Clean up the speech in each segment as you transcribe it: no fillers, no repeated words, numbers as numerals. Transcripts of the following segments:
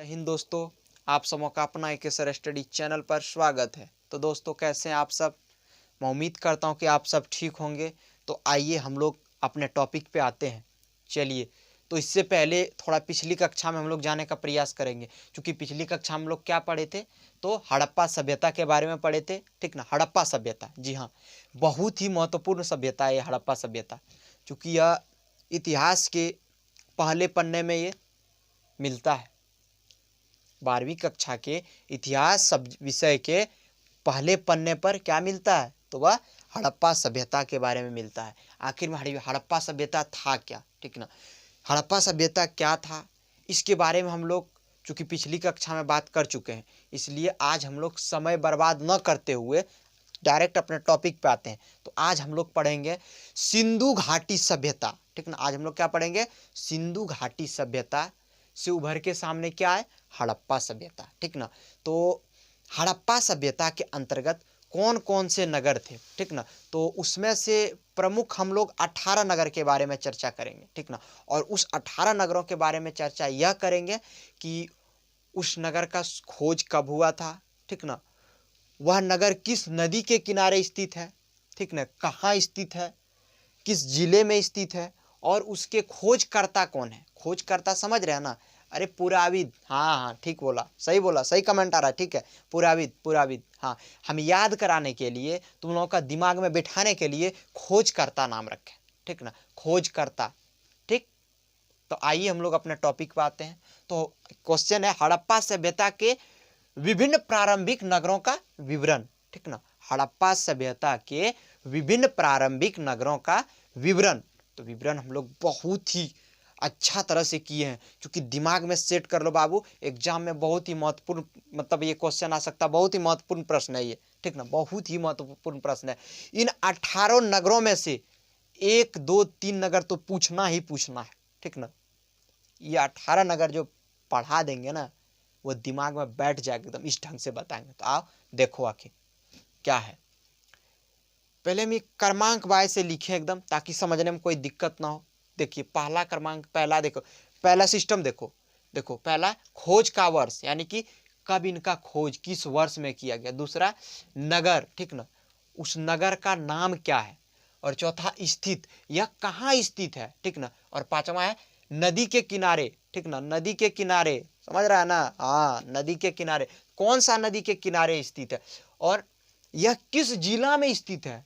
हिंद दोस्तों, आप सबों का अपना एक सर स्टडी चैनल पर स्वागत है। तो दोस्तों, कैसे हैं आप सब? मैं उम्मीद करता हूं कि आप सब ठीक होंगे। तो आइए हम लोग अपने टॉपिक पे आते हैं। चलिए, तो इससे पहले थोड़ा पिछली कक्षा में हम लोग जाने का प्रयास करेंगे, क्योंकि पिछली कक्षा में हम लोग क्या पढ़े थे? तो हड़प्पा सभ्यता के बारे में पढ़े थे, ठीक ना। हड़प्पा सभ्यता, जी हाँ, बहुत ही महत्वपूर्ण सभ्यता है ये हड़प्पा सभ्यता, क्योंकि यह इतिहास के पहले पन्ने में ये मिलता है। 12वीं कक्षा के इतिहास सब विषय के पहले पन्ने पर क्या मिलता है? तो वह हड़प्पा सभ्यता के बारे में मिलता है। आखिर में हड़प्पा सभ्यता था क्या, ठीक ना। हड़प्पा सभ्यता क्या था, इसके बारे में हम लोग चूँकि पिछली कक्षा में बात कर चुके हैं, इसलिए आज हम लोग समय बर्बाद न करते हुए डायरेक्ट अपने टॉपिक पे आते हैं। तो आज हम लोग पढ़ेंगे सिंधु घाटी सभ्यता, ठीक ना। आज हम लोग क्या पढ़ेंगे? सिंधु घाटी सभ्यता से उभर के सामने क्या है? हड़प्पा सभ्यता, ठीक ना। तो हड़प्पा सभ्यता के अंतर्गत कौन कौन से नगर थे, ठीक ना। तो उसमें से प्रमुख हम लोग 18 नगर के बारे में चर्चा करेंगे, ठीक ना। और उस 18 नगरों के बारे में चर्चा यह करेंगे कि उस नगर का खोज कब हुआ था, ठीक ना। वह नगर किस नदी के किनारे स्थित है, ठीक ना, कहाँ स्थित है, किस जिले में स्थित है, और उसके खोजकर्ता कौन है। खोजकर्ता समझ रहे हैं ना? अरे पुराविद, हाँ हाँ ठीक बोला, सही बोला, सही कमेंट आ रहा है, ठीक है। पुराविद, पुराविद, हाँ। हम याद कराने के लिए, तुम लोगों का दिमाग में बिठाने के लिए खोजकर्ता नाम रखें, ठीक ना, खोजकर्ता, ठीक। तो आइए हम लोग अपने टॉपिक पे आते हैं। तो क्वेश्चन है हड़प्पा सभ्यता के विभिन्न प्रारंभिक नगरों का विवरण, ठीक ना। हड़प्पा सभ्यता के विभिन्न प्रारंभिक नगरों का विवरण। तो विवरण हम लोग बहुत ही अच्छा तरह से किए हैं, क्योंकि दिमाग में सेट कर लो बाबू, एग्जाम में बहुत ही महत्वपूर्ण, मतलब ये क्वेश्चन आ सकता है, बहुत ही महत्वपूर्ण प्रश्न है ये, ठीक ना, बहुत ही महत्वपूर्ण प्रश्न है। इन 18 नगरों में से 1, 2, 3 नगर तो पूछना ही पूछना है, ठीक ना। ये 18 नगर जो पढ़ा देंगे ना, वो दिमाग में बैठ जाएगा एकदम, इस ढंग से बताएंगे। तो आओ देखो आखिर क्या है। पहले हम क्रमांक वाइज से लिखे एकदम, ताकि समझने में कोई दिक्कत ना हो। देखिए पहला क्रमांक, पहला देखो, पहला सिस्टम देखो, देखो पहला खोज का वर्ष, यानी कि कब इनका खोज किस वर्ष में किया गया। दूसरा नगर, ठीक ना, उस नगर का नाम क्या है। और चौथा स्थित, यह कहाँ स्थित है, ठीक ना। और पांचवा है नदी के किनारे, ठीक ना, नदी के किनारे, समझ रहा है ना, हाँ, नदी के किनारे, कौन सा नदी के किनारे स्थित है, और यह किस जिला में स्थित है,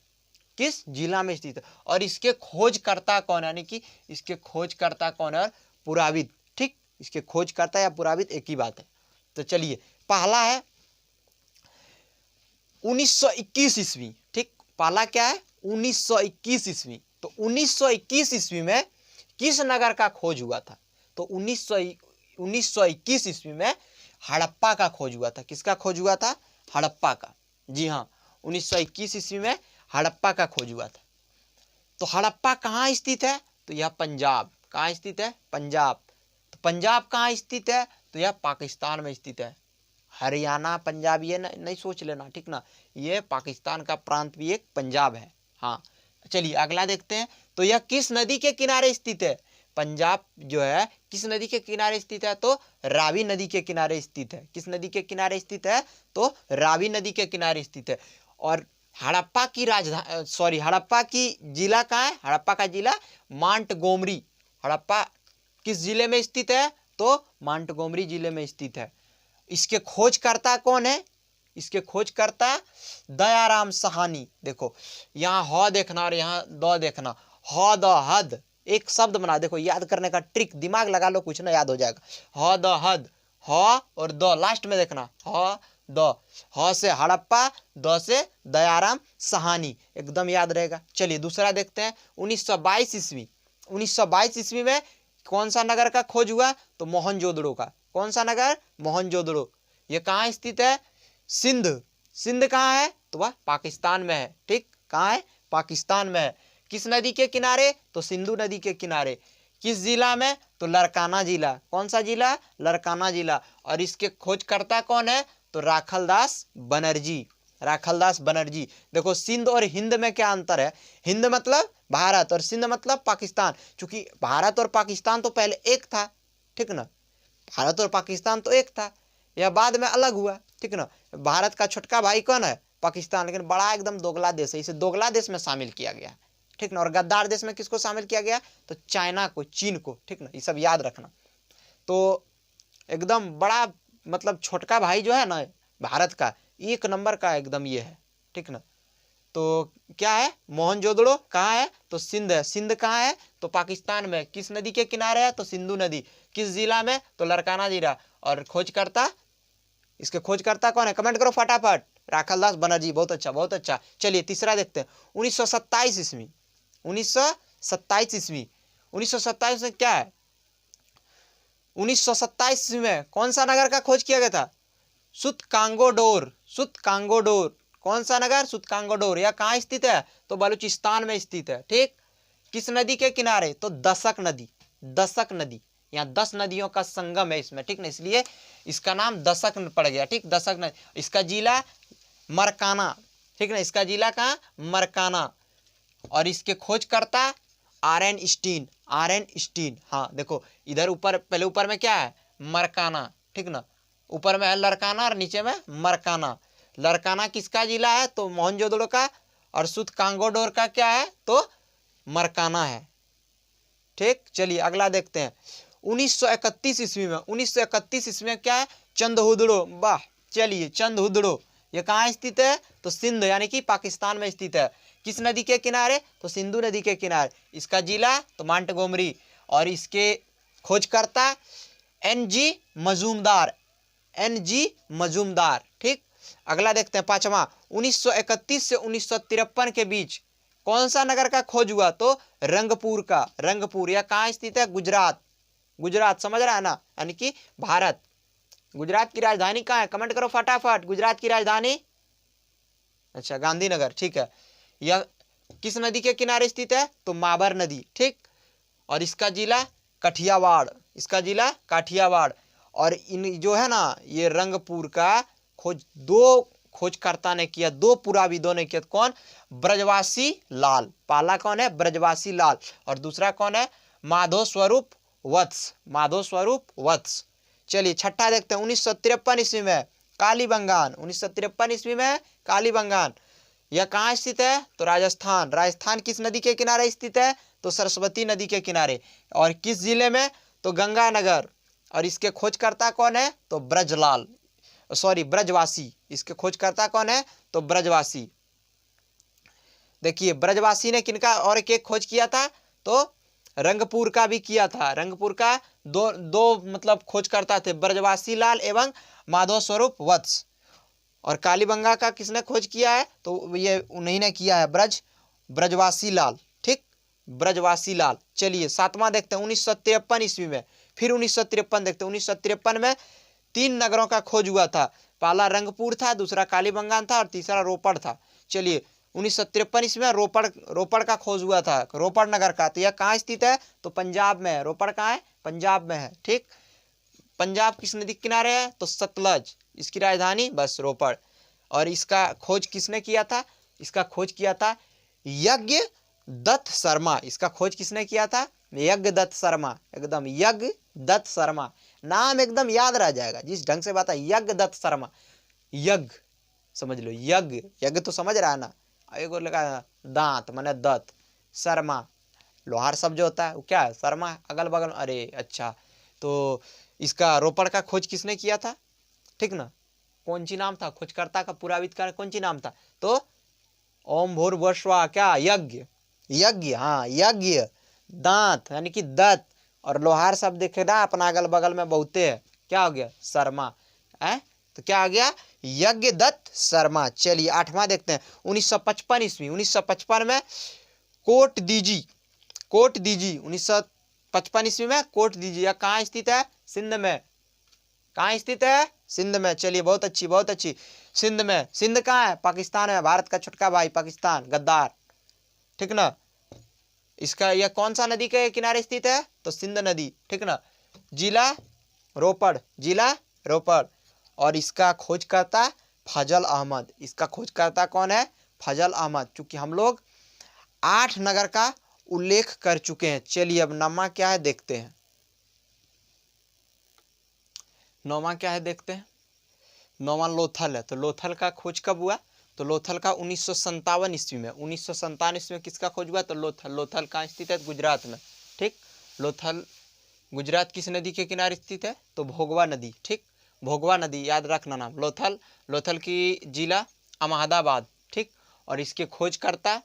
किस जिला में स्थित है, और इसके खोजकर्ता कौन है, यानी कि इसके खोजकर्ता कौन है, और पुराविद, ठीक। इसके खोजकर्ता या पुराविद एक ही बात है। तो चलिए, पहला है 1921 ईस्वी, ठीक। पहला क्या है? 1921 ईस्वी। तो 1921 ईस्वी में किस नगर का खोज हुआ था? तो 1921 ईस्वी में हड़प्पा का खोज हुआ था। किसका खोज हुआ था? हड़प्पा का, जी हाँ, 1921 ईस्वी में हड़प्पा का खोज हुआ था। तो हड़प्पा कहाँ स्थित है? तो यह पंजाब। कहाँ स्थित है? पंजाब। तो पंजाब कहाँ स्थित है? तो यह पाकिस्तान में स्थित है। हरियाणा, पंजाब ये नहीं सोच लेना, ठीक ना, ये पाकिस्तान का प्रांत भी एक पंजाब है, हाँ। चलिए अगला देखते हैं। तो यह किस नदी के किनारे स्थित है? पंजाब जो है किस नदी के किनारे स्थित है? तो रावी नदी के किनारे स्थित है। किस नदी के किनारे स्थित है? तो रावी नदी के किनारे स्थित है। और हड़प्पा की राजधानी, हड़प्पा की जिला कहाँ है? हड़प्पा का जिला मांटगोमरी। हड़प्पा किस जिले में स्थित है? तो मांटगोमरी जिले में स्थित है। इसके खोजकर्ता कौन है? इसके खोजकर्ता दयाराम साहनी। देखो यहाँ ह देखना और यहाँ द देखना, ह द हद, एक शब्द बना। देखो याद करने का ट्रिक, दिमाग लगा लो, कुछ ना याद हो जाएगा। ह द हद, ह और द लास्ट में देखना, ह द, ह से हड़प्पा, द से दयाराम साहनी, एकदम याद रहेगा। चलिए दूसरा देखते हैं। 1922 ईस्वी। 1922 ईस्वी में कौन सा नगर का खोज हुआ? तो मोहनजोदड़ो का। कौन सा नगर? मोहनजोदड़ो। ये कहाँ स्थित है? सिंध। सिंध कहाँ है? तो वह पाकिस्तान में है, ठीक। कहाँ है? पाकिस्तान में है। किस नदी के किनारे? तो सिंधु नदी के किनारे। किस जिला में? तो लरकाना जिला। कौन सा जिला? लरकाना जिला। और इसके खोजकर्ता कौन है? तो राखलदास बनर्जी। राखलदास बनर्जी। देखो सिंध और हिंद में क्या अंतर है? हिंद मतलब भारत और सिंध मतलब पाकिस्तान। क्योंकि भारत और पाकिस्तान तो पहले एक था, ठीक ना। भारत और पाकिस्तान तो एक था, यह बाद में अलग हुआ, ठीक ना। भारत का छोटका भाई कौन है? पाकिस्तान, लेकिन बड़ा एकदम दोगला देश है, इसे दोगला देश में शामिल किया गया, ठीक ना। और गद्दार देश में किसको शामिल किया गया? तो चाइना को, चीन को, ठीक ना। ये सब याद रखना। तो एकदम बड़ा मतलब छोटका भाई जो है ना भारत का, एक नंबर का एकदम ये है, ठीक ना। तो क्या है? मोहनजोदड़ो कहाँ है? तो सिंध है। सिंध कहाँ है? तो पाकिस्तान में। किस नदी के किनारे है? तो सिंधु नदी। किस जिला में? तो लरकाना जिला। और खोजकर्ता, इसके खोजकर्ता कौन है? कमेंट करो फटाफट। राखल दास बनर्जी, बहुत अच्छा बहुत अच्छा। चलिए तीसरा देखते हैं। 1927 ईस्वी, 1927 ईस्वी, 1927 में क्या है? 1927 में कौन सा नगर का खोज किया गया था? सुतकांगोडोर, सुतकांगोडोर। कौन सा नगर? सुतकांगोडोर। यह कहाँ स्थित है? तो बलूचिस्तान में स्थित है, ठीक। किस नदी के किनारे? तो दशक नदी, दशक नदी। यहाँ 10 नदियों का संगम है इसमें, ठीक ना, इसलिए इसका नाम दशक पड़ गया, ठीक। दशक नदी। इसका जिला मरकाना, ठीक ना। इसका जिला कहाँ? मरकाना। और इसके खोजकर्ता R N Stein, R N Stein. हाँ देखो इधर ऊपर, पहले ऊपर में क्या है? मरकाना, ठीक ना। ऊपर में है लरकाना और नीचे में मरकाना। लरकाना किसका जिला है? तो मोहनजोदड़ो का। और सुतकांगोडोर का क्या है? तो मरकाना है, ठीक। चलिए अगला देखते हैं। 1931 ईस्वी में, 1931 ईस्वी में क्या है? चंदहुदड़ो। वाह, चलिए चंदहुदड़ो ये कहाँ स्थित है? तो सिंध यानी कि पाकिस्तान में स्थित है। किस नदी के किनारे? तो सिंधु नदी के किनारे। इसका जिला तो मांटगोमरी। और इसके खोजकर्ता एन.जी. मजूमदार, एन.जी. मजूमदार, ठीक। अगला देखते हैं पांचवा। 1931 से 1953 के बीच कौन सा नगर का खोज हुआ? तो रंगपुर का। रंगपुर यह कहाँ स्थित है? गुजरात, गुजरात, समझ रहा है ना, यानी कि भारत। गुजरात की राजधानी कहाँ है? कमेंट करो फटाफट। गुजरात की राजधानी, अच्छा, गांधीनगर, ठीक है। यह किस नदी के किनारे स्थित है? तो माबर नदी, ठीक। और इसका जिला काठियावाड़, इसका जिला काठियावाड़। और इन जो है ना ये रंगपुर का खोज दो खोजकर्ता ने किया, दो पुराविदों ने किया। कौन? ब्रजवासी लाल। पहला कौन है? ब्रजवासी लाल। और दूसरा कौन है? माधव स्वरूप वत्स, माधव स्वरूप वत्स। चलिए छठा देखते हैं। 1953 ईस्वी में कालीबंगान, 1953 ईस्वी में कालीबंगान। यह कहाँ स्थित है? तो राजस्थान। राजस्थान किस नदी के किनारे स्थित है? तो सरस्वती नदी के किनारे। और किस जिले में? तो गंगानगर। और इसके खोजकर्ता कौन है? तो ब्रजलाल, सॉरी ब्रजवासी। इसके खोजकर्ता कौन है? तो ब्रजवासी। देखिए ब्रजवासी ने किनका और एक खोज किया था? तो रंगपुर का भी किया था। रंगपुर का दो दो मतलब खोजकर्ता थे, ब्रजवासी लाल एवं माधव स्वरूप वत्स। और कालीबंगा का किसने खोज किया है? तो ये उन्हीं ने किया है, ब्रजवासी लाल, ठीक, ब्रजवासी लाल। चलिए सातवां देखते हैं। 1953 ईस्वी में, फिर 1953 देखते हैं। 1953 में 3 नगरों का खोज हुआ था। पहला रंगपुर था, दूसरा कालीबंगान था और तीसरा रोपड़ था। चलिए 1953 ईस्वी में रोपड़ का खोज हुआ था, रोपड़ नगर का। तो यह कहाँ स्थित है? तो पंजाब में है। रोपड़ कहाँ है? पंजाब में है, ठीक। पंजाब किस नदी के किनारे है? तो सतलज। इसकी राजधानी बस रोपड़। और इसका खोज किसने किया था? इसका खोज किया था यज्ञ दत्त शर्मा। इसका खोज किसने किया था? यज्ञ दत्त शर्मा। एकदम यज्ञ दत्त शर्मा, नाम एकदम याद रह जाएगा जिस ढंग से बात है। यज्ञ दत्त शर्मा, यज्ञ समझ लो, यज्ञ, यज्ञ तो समझ रहा है ना। एक और लगा दांत माने दत्त, शर्मा लोहार शब्द जो होता है वो क्या है? शर्मा, अगल बगल। अरे अच्छा, तो इसका रोपड़ का खोज किसने किया था? ठीक ना, कौन सी नाम था खोजकर्ता का, पुराविद का कौन सी नाम था? तो ओम भूर्भुवस्सुवः, क्या? यज्ञ, यज्ञ, हाँ यज्ञ। दांत यानी कि दत्त। और लोहार शब्द देखे ना अपना अगल बगल में बहुते है, क्या हो गया? शर्मा है। तो क्या आ गया? यज्ञ दत्त शर्मा। चलिए आठवां देखते हैं। 1955 ईस्वी, 1955 में कोट दीजी, कोट दीजी 1955 ईस्वी में कोट दीजी। यह कहाँ स्थित है? सिंध में। कहाँ स्थित है? सिंध में। चलिए बहुत अच्छी बहुत अच्छी। सिंध में। सिंध कहाँ है? पाकिस्तान में। भारत का छोटका भाई पाकिस्तान, गद्दार, ठीक ना। इसका यह कौन सा नदी के किनारे स्थित है? तो सिंध नदी, ठीक ना। जिला रोपड़, जिला रोपड़। और इसका खोजकर्ता फजल अहमद। इसका खोजकर्ता कौन है? फजल अहमद। चूंकि हम लोग 8 नगर का उल्लेख कर चुके हैं। चलिए अब नमा क्या है देखते हैं। नौवां क्या है देखते हैं। नौवां लोथल है। तो लोथल का खोज कब हुआ? तो लोथल का 1957 ईस्वी में। 1957 ईस्वी में किसका खोज हुआ? तो लोथल। लोथल कहाँ स्थित है? गुजरात में। ठीक, लोथल गुजरात किस नदी के किनारे स्थित है? तो भोगवा नदी। ठीक, भोगवा नदी याद रखना नाम। लोथल, लोथल की जिला अहमदाबाद। ठीक, और इसके खोजकर्ता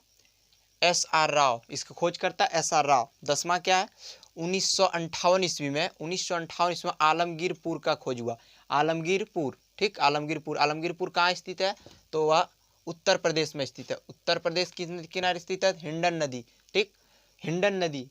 SR राव। इसका खोजकर्ता SR राव। 10वां क्या है? 1958 ईस्वी में। 1958 ईस्वी में आलमगीरपुर का खोज हुआ। आलमगीरपुर। ठीक, आलमगीरपुर। आलमगीरपुर कहाँ स्थित है? तो वह उत्तर प्रदेश में स्थित है। उत्तर प्रदेश किस किनारे स्थित है? हिंडन नदी। ठीक, हिंडन नदी।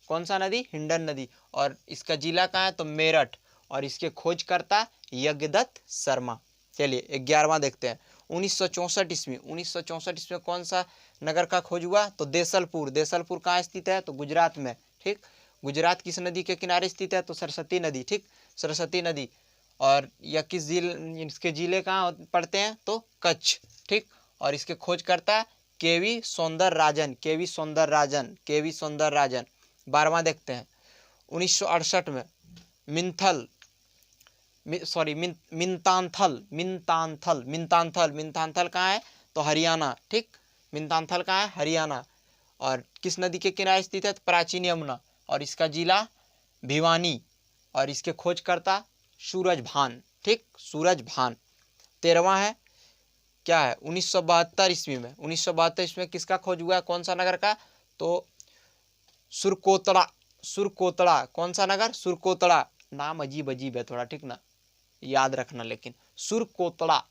कौन सा नदी? हिंडन नदी। और इसका जिला कहाँ है? तो मेरठ। और इसके खोजकर्ता यज्ञदत्त शर्मा। चलिए 11वां देखते हैं। 1964 ईस्वी। 1964 ईस्वी में कौन सा नगर का खोज हुआ? तो देसलपुर। देसलपुर कहाँ स्थित है? तो गुजरात में। ठीक, गुजरात किस नदी के किनारे स्थित है? तो सरस्वती नदी। ठीक, सरस्वती नदी। और यह किस जिले, इसके जिले कहाँ पड़ते हैं? तो कच्छ। ठीक, और इसके खोजकर्ता KV Soundararajan. KV Soundararajan. KV Soundararajan. 12वां देखते हैं। 1968 में मिंथल मिंतांथल। मिंतांथल। मिंतांथल। मिंतांथल कहाँ है? तो हरियाणा। ठीक, मिंतांथल कहाँ है? हरियाणा। और किस नदी के किनारे स्थित है? तो प्राचीन यमुना। और इसका जिला भिवानी। और इसके खोजकर्ता सूरजभान। ठीक, सूरजभान। 13वां है क्या है? 1972 ईस्वी में। 1972 ईस्वी में किसका खोज हुआ? कौन सा नगर का? तो सुरकोतड़ा। सुरकोतड़ा। कौन सा नगर? सुरकोतड़ा। नाम अजीब अजीब है थोड़ा, ठीक ना, याद रखना। लेकिन सुरकोतड़ा,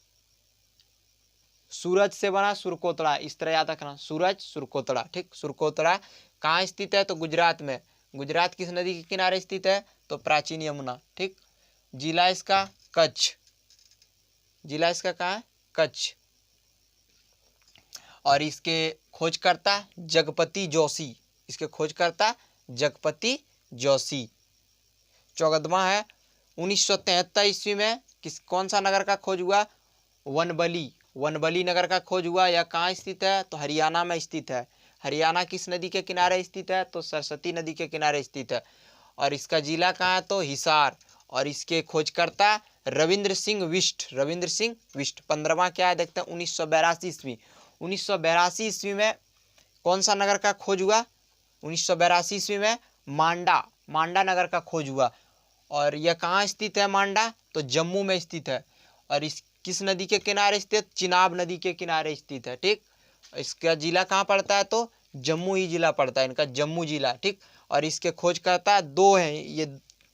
सूरज से बना सुरकोतड़ा, इस तरह याद रखना। सूरज, सुरकोतड़ा। ठीक, सुरकोतड़ा कहाँ स्थित है? तो गुजरात में। गुजरात किस नदी के किनारे स्थित है? तो प्राचीन यमुना। ठीक, जिला इसका कच्छ। जिला इसका कहाँ है? कच्छ। और इसके खोजकर्ता जगपति जोशी। इसके खोजकर्ता जगपति जोशी। 14वां है 1973 ईस्वी में कौन सा नगर का खोज हुआ? वनबली। वनबली नगर का खोज हुआ। यह कहाँ स्थित है? तो हरियाणा में स्थित है। हरियाणा किस नदी के किनारे स्थित है? तो सरस्वती नदी के किनारे स्थित है। और इसका जिला कहाँ है? तो हिसार। और इसके खोजकर्ता रविंद्र सिंह बिष्ट। रविंद्र सिंह बिष्ट। 15वां क्या है देखते हैं। 1982 ईस्वी। 1982 ईस्वी में कौन सा नगर का खोज हुआ? 1982 ईस्वी में मांडा। मांडा नगर का खोज हुआ। और यह कहाँ स्थित है? मांडा तो जम्मू में स्थित है। और इस किस नदी के किनारे स्थित? चिनाब नदी के किनारे स्थित है। ठीक, इसका जिला कहाँ पड़ता है? तो जम्मू ही जिला पड़ता है इनका, जम्मू जिला। ठीक, और इसके खोजकर्ता 2 हैं। ये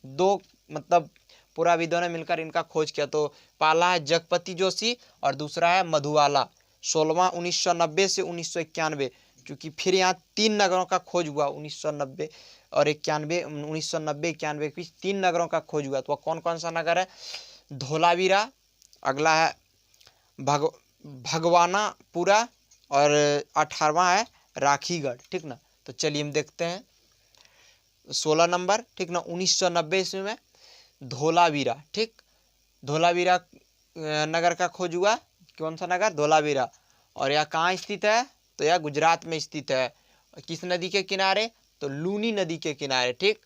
2 मतलब पूरा विद्वानों ने मिलकर इनका खोज किया। तो पहला है जगपति जोशी और दूसरा है मधुवाला। 16वां 1990 से 1991। क्योंकि फिर यहाँ 3 नगरों का खोज हुआ 1990 और 91। 1990 91 के बीच 3 नगरों का खोज हुआ। तो कौन कौन सा नगर है? धोलावीरा, अगला है भगवानापुरा और 18वां है राखीगढ़। ठीक ना, तो चलिए हम देखते हैं 16 नंबर। ठीक ना, 1990 ईस्वी में धोलावीरा। ठीक, धोलावीरा नगर का खोज हुआ। कौन सा नगर? धोलावीरा। और यह कहाँ स्थित है? तो यह गुजरात में स्थित है। किस नदी के किनारे? तो लूनी नदी के किनारे। ठीक,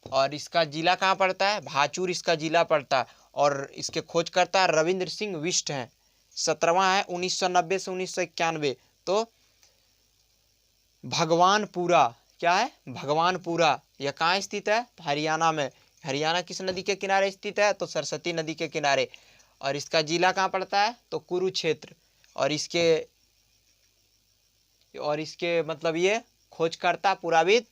और इसका जिला कहाँ पड़ता है? भाचूर इसका जिला पड़ता है। और इसके खोजकर्ता रविंद्र सिंह बिष्ट हैं। 17वां है 1990 से 1991। तो भगवानपुरा। क्या है? भगवानपुरा। यह कहाँ स्थित है? हरियाणा में। हरियाणा किस नदी के किनारे स्थित है? तो सरस्वती नदी के किनारे। और इसका जिला कहाँ पड़ता है? तो कुरुक्षेत्र। और इसके मतलब ये खोजकर्ता पुराविद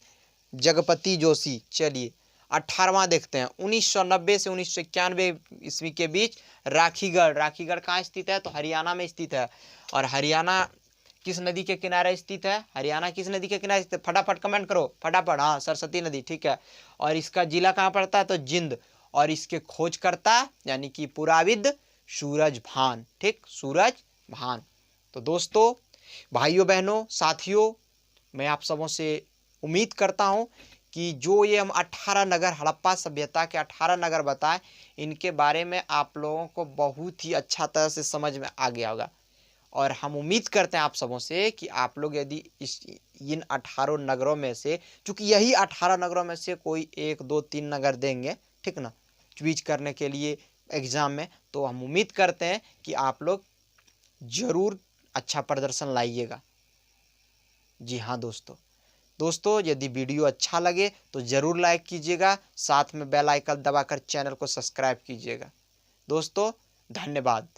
जगपति जोशी। चलिए 18वां देखते हैं। 1990 से 1991 ईस्वी के बीच राखीगढ़। राखीगढ़ कहाँ स्थित है? तो हरियाणा में स्थित है। और हरियाणा किस नदी के किनारे स्थित है? हरियाणा किस नदी के किनारे स्थित? फटाफट कमेंट करो फटाफट। हाँ, सरस्वती नदी। ठीक है, और इसका जिला कहाँ पड़ता है? तो जिंद। और इसके खोजकर्ता यानी कि पुराविद सूरजभान। ठीक, सूरजभान। तो दोस्तों, भाइयों बहनों साथियों, मैं आप सबों से उम्मीद करता हूं कि जो ये हम 18 नगर, हड़प्पा सभ्यता के 18 नगर बताएं, इनके बारे में आप लोगों को बहुत ही अच्छा तरह से समझ में आ गया होगा। और हम उम्मीद करते हैं आप सबों से कि आप लोग यदि इन 18 नगरों में से, चूँकि यही 18 नगरों में से कोई 1 2 3 नगर देंगे, ठीक ना, क्विज करने के लिए एग्ज़ाम में। तो हम उम्मीद करते हैं कि आप लोग ज़रूर अच्छा प्रदर्शन लाइएगा। जी हाँ दोस्तों यदि वीडियो अच्छा लगे तो ज़रूर लाइक कीजिएगा, साथ में बेल आइकन दबाकर चैनल को सब्सक्राइब कीजिएगा। दोस्तों धन्यवाद।